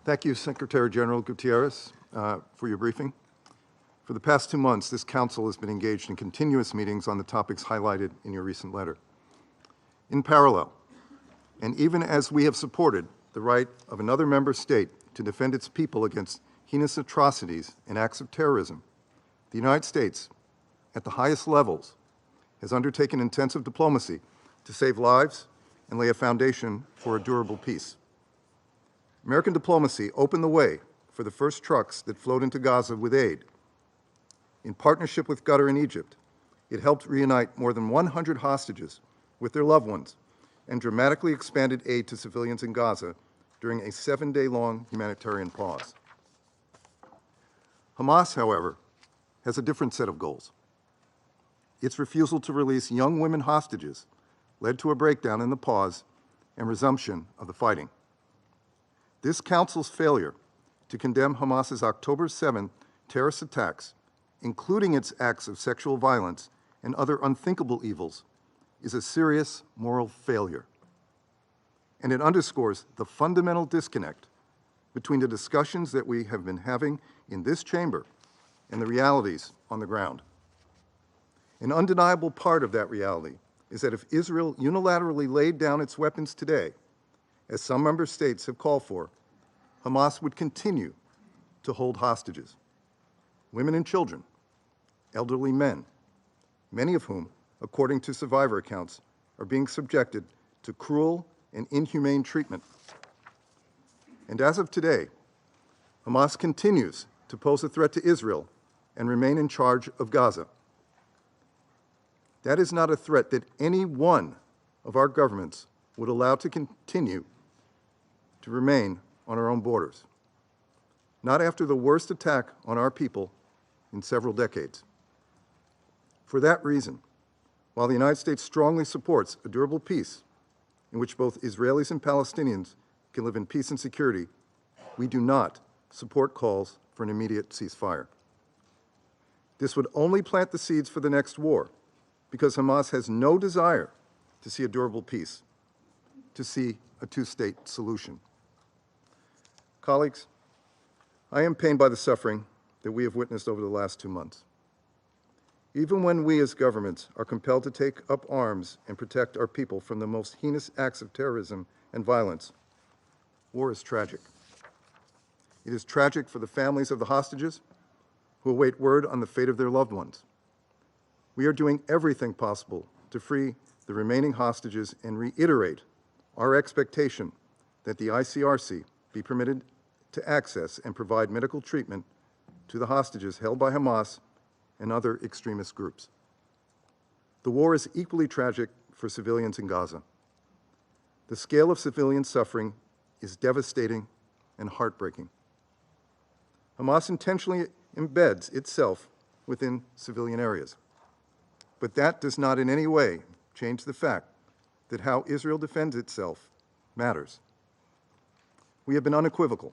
Thank you, Secretary General Gutierrez, for your briefing. For the past 2 months, this Council has been engaged in continuous meetings on the topics highlighted in your recent letter. In parallel, and even as we have supported the right of another member state to defend its people against heinous atrocities and acts of terrorism, the United States, at the highest levels, has undertaken intensive diplomacy to save lives and lay a foundation for a durable peace. American diplomacy opened the way for the first trucks that flowed into Gaza with aid. In partnership with Qatar and Egypt, it helped reunite more than 100 hostages with their loved ones and dramatically expanded aid to civilians in Gaza during a 7-day-long humanitarian pause. Hamas, however, has a different set of goals. Its refusal to release young women hostages led to a breakdown in the pause and resumption of the fighting. This Council's failure to condemn Hamas's October 7 terrorist attacks, including its acts of sexual violence and other unthinkable evils, is a serious moral failure. And it underscores the fundamental disconnect between the discussions that we have been having in this chamber and the realities on the ground. An undeniable part of that reality is that if Israel unilaterally laid down its weapons today, as some member states have called for, Hamas would continue to hold hostages, women and children, elderly men, many of whom, according to survivor accounts, are being subjected to cruel and inhumane treatment. And as of today, Hamas continues to pose a threat to Israel and remain in charge of Gaza. That is not a threat that any one of our governments would allow to continue to remain on our own borders, not after the worst attack on our people in several decades. For that reason, while the United States strongly supports a durable peace in which both Israelis and Palestinians can live in peace and security, we do not support calls for an immediate ceasefire. This would only plant the seeds for the next war, because Hamas has no desire to see a durable peace, to see a two-state solution. Colleagues, I am pained by the suffering that we have witnessed over the last 2 months. Even when we as governments are compelled to take up arms and protect our people from the most heinous acts of terrorism and violence, war is tragic. It is tragic for the families of the hostages who await word on the fate of their loved ones. We are doing everything possible to free the remaining hostages and reiterate our expectation that the ICRC be permitted to access and provide medical treatment to the hostages held by Hamas and other extremist groups. The war is equally tragic for civilians in Gaza. The scale of civilian suffering is devastating and heartbreaking. Hamas intentionally embeds itself within civilian areas. But that does not in any way change the fact that how Israel defends itself matters. We have been unequivocal.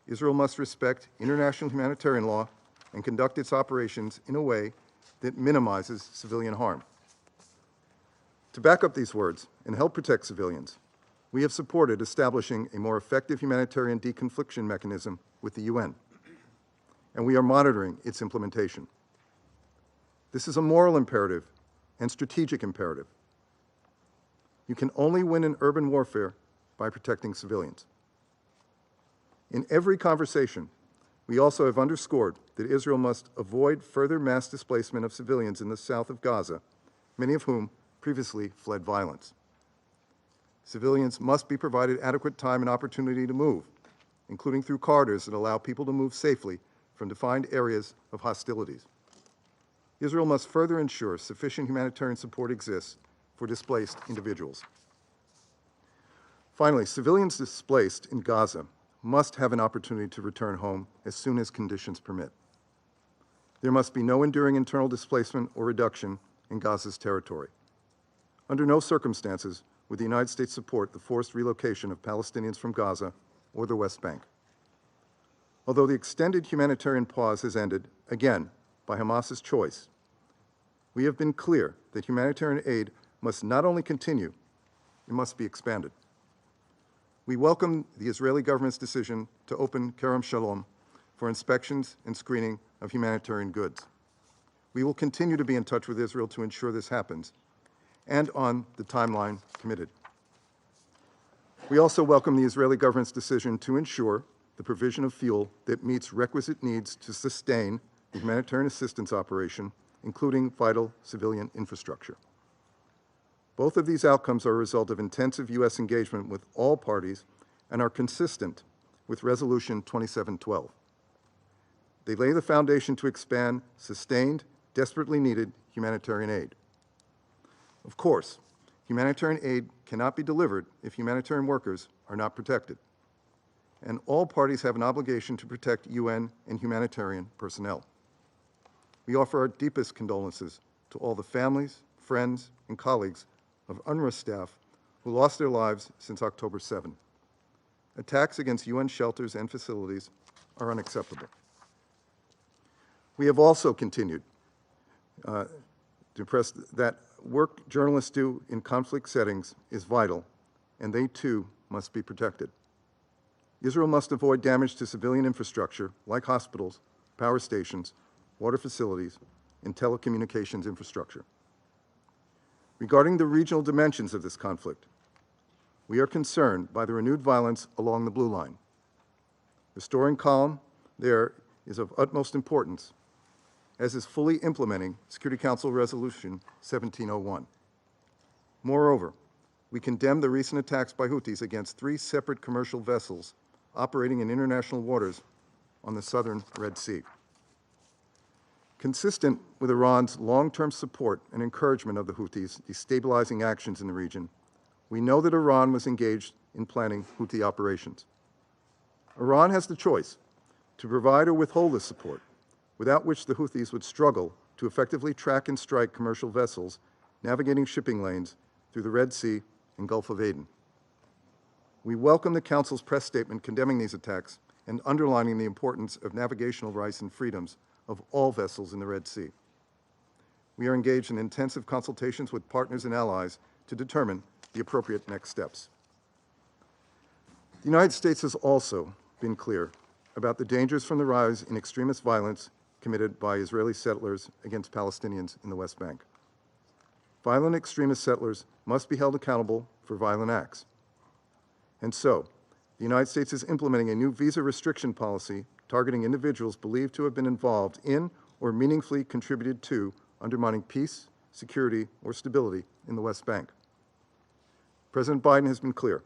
Israel must respect international humanitarian law and conduct its operations in a way that minimizes civilian harm. To back up these words and help protect civilians, we have supported establishing a more effective humanitarian deconfliction mechanism with the UN, and we are monitoring its implementation. This is a moral imperative and strategic imperative. You can only win in urban warfare by protecting civilians. In every conversation, we also have underscored that Israel must avoid further mass displacement of civilians in the south of Gaza, many of whom previously fled violence. Civilians must be provided adequate time and opportunity to move, including through corridors that allow people to move safely from defined areas of hostilities. Israel must further ensure sufficient humanitarian support exists for displaced individuals. Finally, civilians displaced in Gaza must have an opportunity to return home as soon as conditions permit. There must be no enduring internal displacement or reduction in Gaza's territory. Under no circumstances would the United States support the forced relocation of Palestinians from Gaza or the West Bank. Although the extended humanitarian pause has ended, again, by Hamas's choice, we have been clear that humanitarian aid must not only continue, it must be expanded. We welcome the Israeli government's decision to open Kerem Shalom for inspections and screening of humanitarian goods. We will continue to be in touch with Israel to ensure this happens and on the timeline committed. We also welcome the Israeli government's decision to ensure the provision of fuel that meets requisite needs to sustain the humanitarian assistance operation, including vital civilian infrastructure. Both of these outcomes are a result of intensive U.S. engagement with all parties and are consistent with Resolution 2712. They lay the foundation to expand sustained, desperately needed humanitarian aid. Of course, humanitarian aid cannot be delivered if humanitarian workers are not protected, and all parties have an obligation to protect UN and humanitarian personnel. We offer our deepest condolences to all the families, friends, and colleagues of UNRWA staff who lost their lives since October 7. Attacks against UN shelters and facilities are unacceptable. We have also continued to press that work journalists do in conflict settings is vital, and they too must be protected. Israel must avoid damage to civilian infrastructure like hospitals, power stations, water facilities, and telecommunications infrastructure. Regarding the regional dimensions of this conflict, we are concerned by the renewed violence along the Blue Line. Restoring calm there is of utmost importance, as is fully implementing Security Council Resolution 1701. Moreover, we condemn the recent attacks by Houthis against 3 separate commercial vessels operating in international waters on the southern Red Sea. Consistent with Iran's long-term support and encouragement of the Houthis' destabilizing actions in the region, we know that Iran was engaged in planning Houthi operations. Iran has the choice to provide or withhold this support, without which the Houthis would struggle to effectively track and strike commercial vessels navigating shipping lanes through the Red Sea and Gulf of Aden. We welcome the Council's press statement condemning these attacks and underlining the importance of navigational rights and freedoms of all vessels in the Red Sea. We are engaged in intensive consultations with partners and allies to determine the appropriate next steps. The United States has also been clear about the dangers from the rise in extremist violence committed by Israeli settlers against Palestinians in the West Bank. Violent extremist settlers must be held accountable for violent acts. And so, the United States is implementing a new visa restriction policy targeting individuals believed to have been involved in or meaningfully contributed to undermining peace, security, or stability in the West Bank. President Biden has been clear.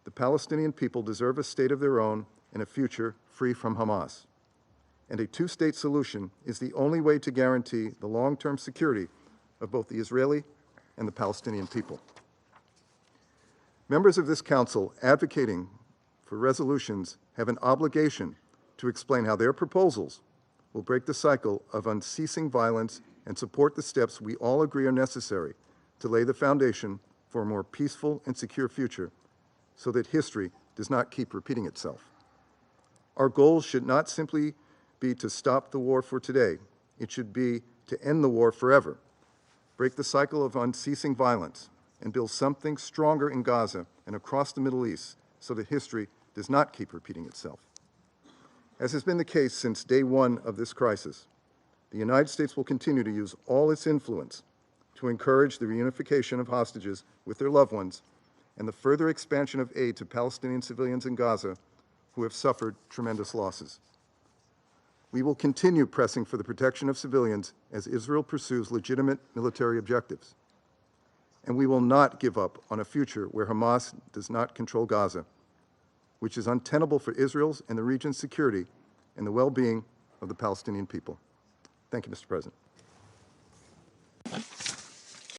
The Palestinian people deserve a state of their own and a future free from Hamas. And a two-state solution is the only way to guarantee the long-term security of both the Israeli and the Palestinian people. Members of this Council advocating for resolutions have an obligation to explain how their proposals will break the cycle of unceasing violence and support the steps we all agree are necessary to lay the foundation for a more peaceful and secure future so that history does not keep repeating itself. Our goal should not simply be to stop the war for today. It should be to end the war forever, break the cycle of unceasing violence, and build something stronger in Gaza and across the Middle East so that history does not keep repeating itself. As has been the case since day one of this crisis, the United States will continue to use all its influence to encourage the reunification of hostages with their loved ones and the further expansion of aid to Palestinian civilians in Gaza who have suffered tremendous losses. We will continue pressing for the protection of civilians as Israel pursues legitimate military objectives. And we will not give up on a future where Hamas does not control Gaza, which is untenable for Israel's and the region's security and the well-being of the Palestinian people. Thank you, Mr. President.